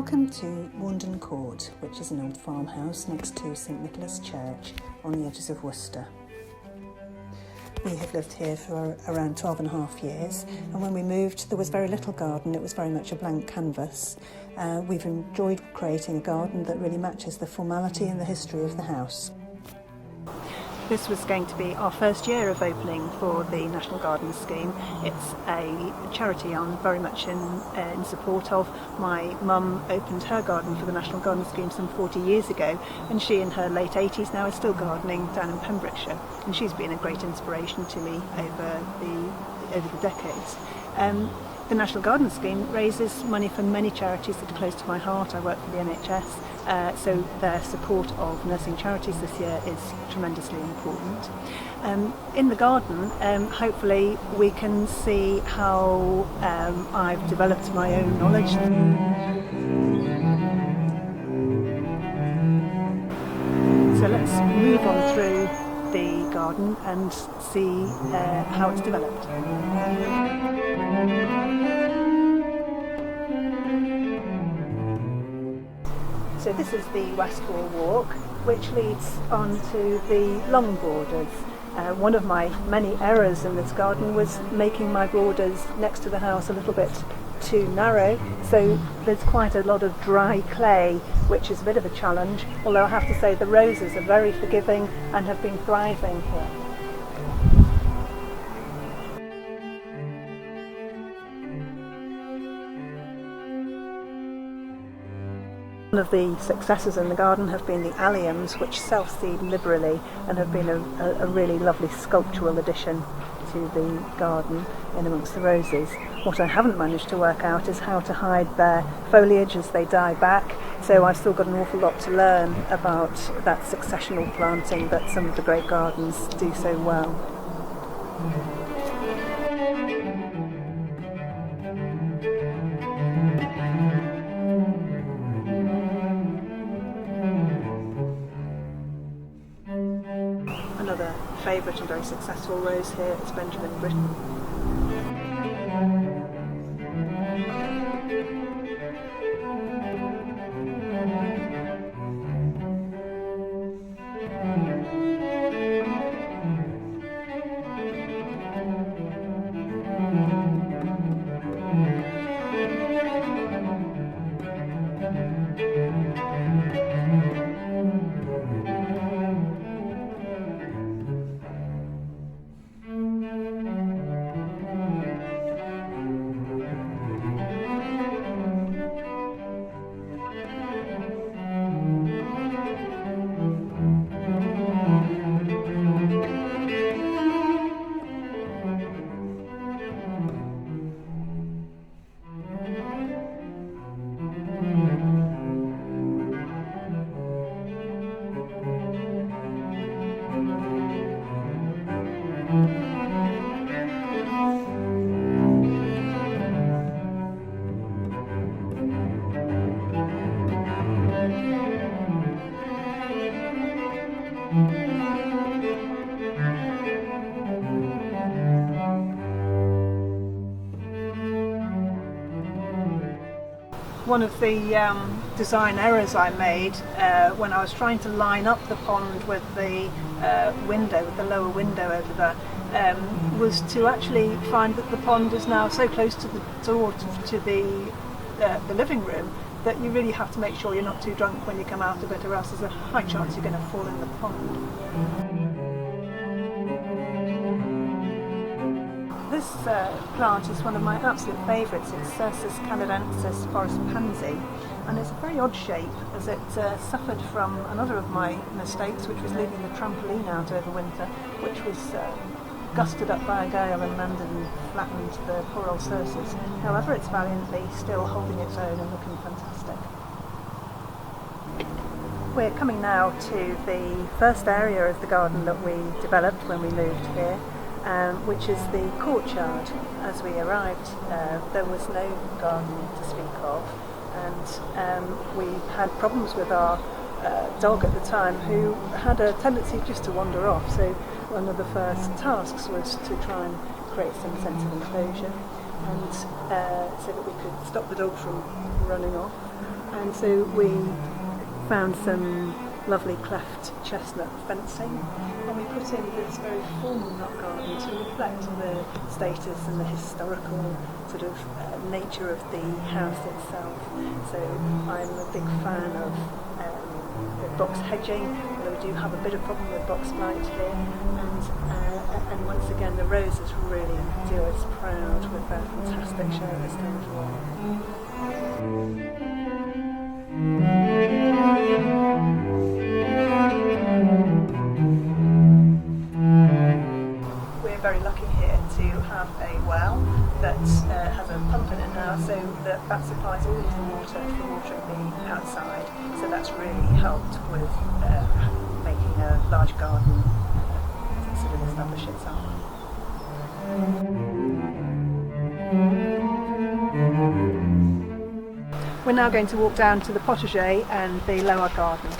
Welcome to Warndon Court, which is an old farmhouse next to St Nicholas Church on the edges of Worcester. We have lived here for around 12 and a half years, and when we moved there was very little garden. It was very much a blank canvas. We've enjoyed creating a garden that really matches the formality and the history of the house. This was going to be our first year of opening for the National Garden Scheme. It's a charity I'm very much in support of. My mum opened her garden for the National Garden Scheme some 40 years ago, and she in her late 80s now is still gardening down in Pembrokeshire, and she's been a great inspiration to me over the decades. The National Garden Scheme raises money for many charities that are close to my heart. I work for the NHS, so their support of nursing charities this year is tremendously important. In the garden, hopefully we can see how I've developed my own knowledge. So let's move on through the garden and see how it's developed. So this is the west wall walk, which leads on to the long borders. One of my many errors in this garden was making my borders next to the house a little bit too narrow, so there's quite a lot of dry clay, which is a bit of a challenge, although I have to say the roses are very forgiving and have been thriving here. One of the successes in the garden have been the alliums, which self-seed liberally and have been a really lovely sculptural addition to the garden in amongst the roses. What I haven't managed to work out is how to hide their foliage as they die back, so I've still got an awful lot to learn about that successional planting that some of the great gardens do so well. Another favourite and very successful rose here is Benjamin Britten. One of the design errors I made when I was trying to line up the pond with the window, with the lower window over there, was to actually find that the pond is now so close to the door to the living room that you really have to make sure you're not too drunk when you come out of it, or else there's a high chance you're going to fall in the pond. This plant is one of my absolute favourites. It's Cercis canadensis forest pansy, and it's a very odd shape as it suffered from another of my mistakes, which was leaving the trampoline out over winter, which was gusted up by a gale and landed and flattened the poor old Cercis. However, it's valiantly still holding its own and looking fantastic. We're coming now to the first area of the garden that we developed when we moved here, which is the courtyard. As we arrived, there was no garden to speak of, and we had problems with our dog at the time, who had a tendency just to wander off. So one of the first tasks was to try and create some sense of enclosure, and so that we could stop the dog from running off. And so we found some lovely cleft chestnut fencing, and we put in this very formal nut garden to reflect the status and the historical sort of nature of the house itself. So I'm a big fan of box hedging, although we do have a bit of problem with box blight here, and once again the roses really do us proud with their fantastic show this time of year. We're very lucky here to have a well that has a pump in it now, so that supplies all of the water for watering the outside. So that's really helped with making a large garden sort of establish itself. We're now going to walk down to the potager and the lower garden.